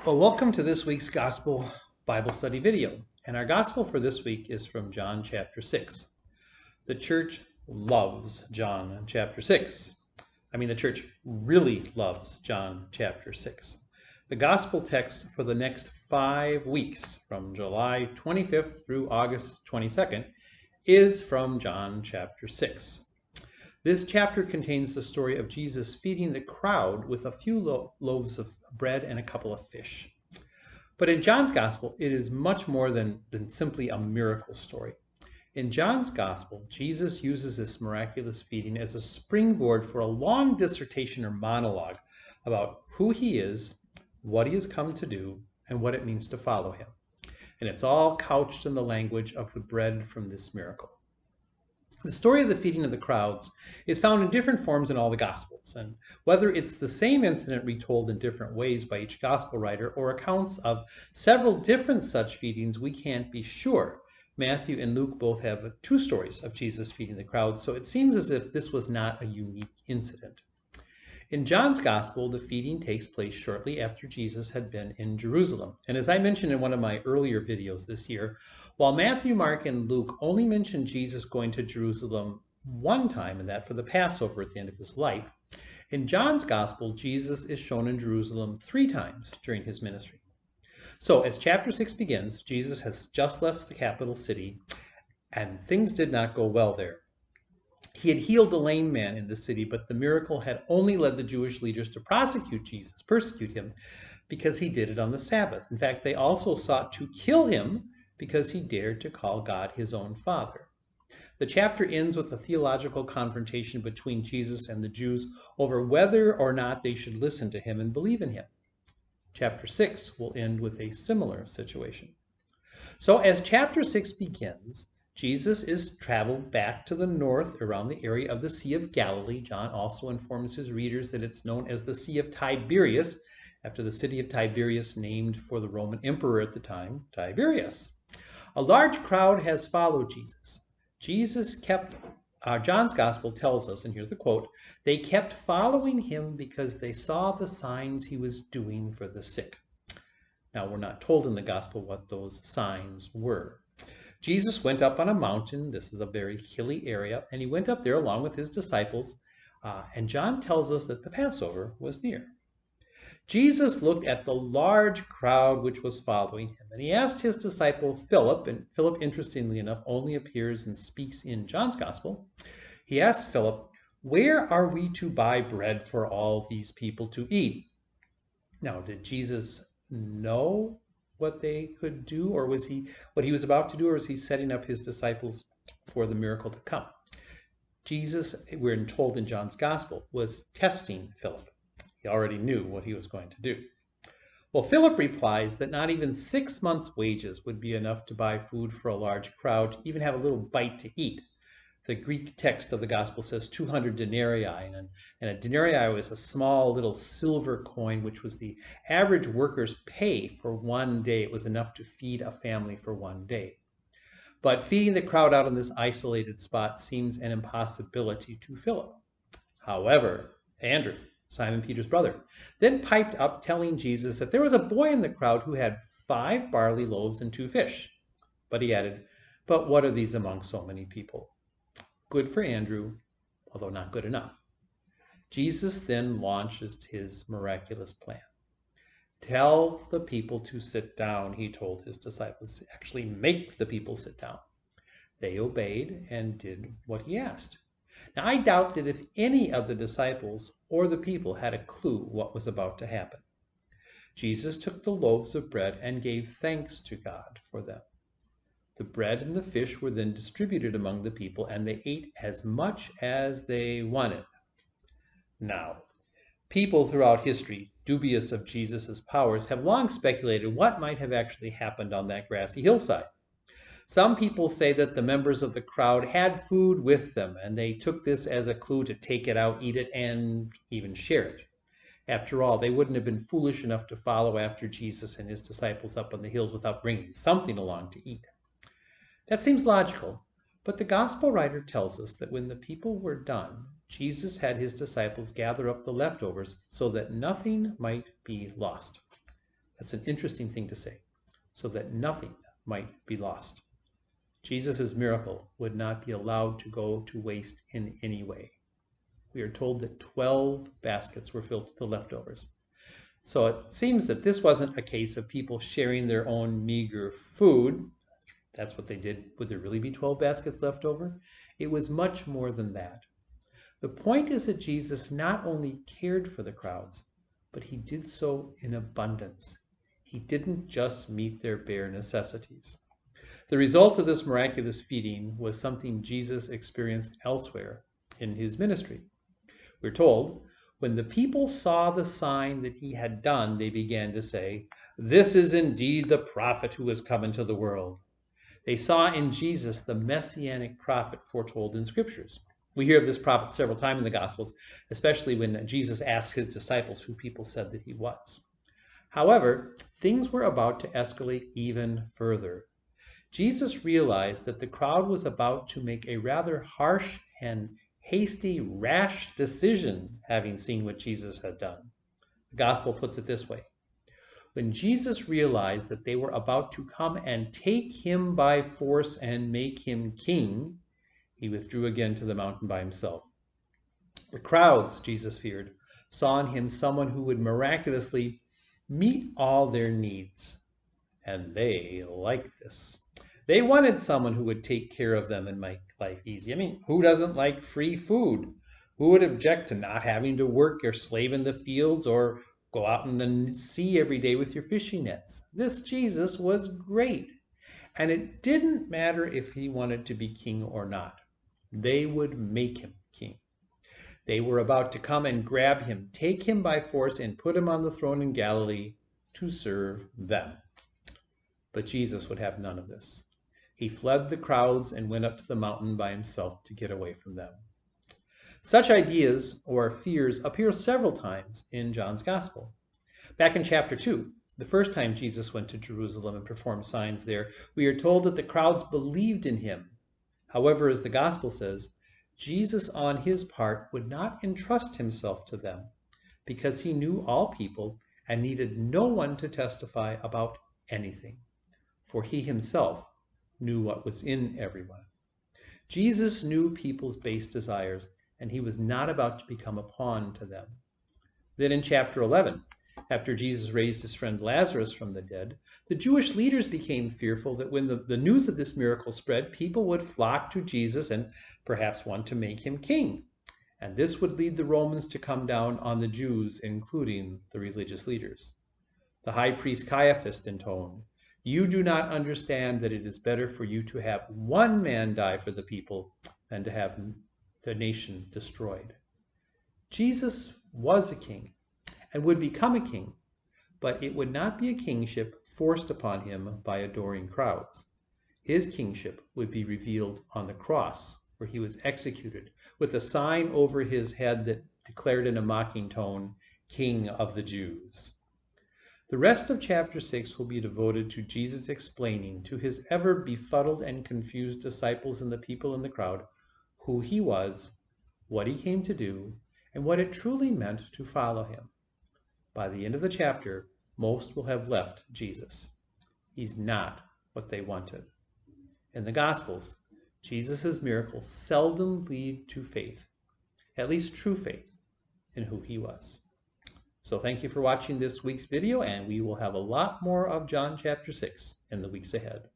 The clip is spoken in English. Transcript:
Well, welcome to this week's Gospel Bible Study video. And our Gospel for this week is from John chapter 6. The church loves John chapter 6. The church really loves John chapter 6. The Gospel text for the next 5 weeks, from July 25th through August 22nd, is from John chapter 6. This chapter contains the story of Jesus feeding the crowd with a few loaves of bread and a couple of fish. But in John's Gospel, it is much more than simply a miracle story. In John's Gospel, Jesus uses this miraculous feeding as a springboard for a long dissertation or monologue about who he is, what he has come to do, and what it means to follow him. And it's all couched in the language of the bread from this miracle. The story of the feeding of the crowds is found in different forms in all the Gospels, and whether it's the same incident retold in different ways by each Gospel writer or accounts of several different such feedings, we can't be sure. Matthew and Luke both have two stories of Jesus feeding the crowds, so it seems as if this was not a unique incident. In John's Gospel, the feeding takes place shortly after Jesus had been in Jerusalem. And as I mentioned in one of my earlier videos this year, while Matthew, Mark, and Luke only mention Jesus going to Jerusalem one time, and that for the Passover at the end of his life, in John's Gospel, Jesus is shown in Jerusalem 3 times during his ministry. So as chapter 6 begins, Jesus has just left the capital city, and things did not go well there. He had healed a lame man in the city, but the miracle had only led the Jewish leaders to persecute him, because he did it on the Sabbath. In fact, they also sought to kill him because he dared to call God his own Father. The chapter ends with a theological confrontation between Jesus and the Jews over whether or not they should listen to him and believe in him. Chapter 6 will end with a similar situation. So as chapter 6 begins, Jesus is traveled back to the north around the area of the Sea of Galilee. John also informs his readers that it's known as the Sea of Tiberias, after the city of Tiberias named for the Roman emperor at the time, Tiberius. A large crowd has followed Jesus. John's Gospel tells us, and here's the quote, they kept following him because they saw the signs he was doing for the sick. Now, we're not told in the Gospel what those signs were. Jesus went up on a mountain. This is a very hilly area, and he went up there along with his disciples, and John tells us that the Passover was near. Jesus looked at the large crowd which was following him, and he asked his disciple Philip, and Philip, interestingly enough, only appears and speaks in John's Gospel. He asked Philip, "Where are we to buy bread for all these people to eat?" Now, did Jesus know what they could do, or was he what he was about to do, or was he setting up his disciples for the miracle to come? Jesus, we're told in John's Gospel, was testing Philip. He already knew what he was going to do. Well, Philip replies that not even 6 months' wages would be enough to buy food for a large crowd, to even have a little bite to eat. The Greek text of the Gospel says 200 denarii, and a denarii was a small little silver coin, which was the average worker's pay for one day. It was enough to feed a family for one day. But feeding the crowd out in this isolated spot seems an impossibility to Philip. However, Andrew, Simon Peter's brother, then piped up telling Jesus that there was a boy in the crowd who had 5 barley loaves and 2 fish. But he added, "But what are these among so many people?" Good for Andrew, although not good enough. Jesus then launches his miraculous plan. "Tell the people to sit down," he told his disciples. Actually, make the people sit down. They obeyed and did what he asked. Now, I doubt that if any of the disciples or the people had a clue what was about to happen. Jesus took the loaves of bread and gave thanks to God for them. The bread and the fish were then distributed among the people, and they ate as much as they wanted. Now, people throughout history, dubious of Jesus' powers, have long speculated what might have actually happened on that grassy hillside. Some people say that the members of the crowd had food with them, and they took this as a clue to take it out, eat it, and even share it. After all, they wouldn't have been foolish enough to follow after Jesus and his disciples up on the hills without bringing something along to eat. That seems logical, but the Gospel writer tells us that when the people were done, Jesus had his disciples gather up the leftovers so that nothing might be lost. That's an interesting thing to say, so that nothing might be lost. Jesus' miracle would not be allowed to go to waste in any way. We are told that 12 baskets were filled with the leftovers. So it seems that this wasn't a case of people sharing their own meager food. That's what they did. Would there really be 12 baskets left over? It was much more than that. The point is that Jesus not only cared for the crowds, but he did so in abundance. He didn't just meet their bare necessities. The result of this miraculous feeding was something Jesus experienced elsewhere in his ministry. We're told, when the people saw the sign that he had done, they began to say, "This is indeed the prophet who has come into the world." They saw in Jesus the messianic prophet foretold in scriptures. We hear of this prophet several times in the Gospels, especially when Jesus asked his disciples who people said that he was. However, things were about to escalate even further. Jesus realized that the crowd was about to make a rather harsh and hasty, rash decision, having seen what Jesus had done. The Gospel puts it this way. When Jesus realized that they were about to come and take him by force and make him king, he withdrew again to the mountain by himself. The crowds, Jesus feared, saw in him someone who would miraculously meet all their needs. And they liked this. They wanted someone who would take care of them and make life easy. I mean, who doesn't like free food? Who would object to not having to work or slave in the fields or go out in the sea every day with your fishing nets? This Jesus was great. And it didn't matter if he wanted to be king or not. They would make him king. They were about to come and grab him, take him by force, and put him on the throne in Galilee to serve them. But Jesus would have none of this. He fled the crowds and went up to the mountain by himself to get away from them. Such ideas or fears appear several times in John's Gospel. Back in chapter 2, the first time Jesus went to Jerusalem and performed signs there, we are told that the crowds believed in him. However, as the Gospel says, Jesus on his part would not entrust himself to them because he knew all people and needed no one to testify about anything, for he himself knew what was in everyone. Jesus knew people's base desires, and he was not about to become a pawn to them. Then in chapter 11, after Jesus raised his friend Lazarus from the dead, the Jewish leaders became fearful that when the news of this miracle spread, people would flock to Jesus and perhaps want to make him king. And this would lead the Romans to come down on the Jews, including the religious leaders. The high priest Caiaphas intoned, "You do not understand that it is better for you to have one man die for the people than to have the nation destroyed." Jesus was a king and would become a king, but it would not be a kingship forced upon him by adoring crowds. His kingship would be revealed on the cross, where he was executed, with a sign over his head that declared in a mocking tone, "King of the Jews." The rest of chapter 6 will be devoted to Jesus explaining to his ever befuddled and confused disciples and the people in the crowd who he was, what he came to do, and what it truly meant to follow him. By the end of the chapter, most will have left Jesus. He's not what they wanted. In the Gospels, Jesus' miracles seldom lead to faith, at least true faith, in who he was. So thank you for watching this week's video, and we will have a lot more of John chapter 6 in the weeks ahead.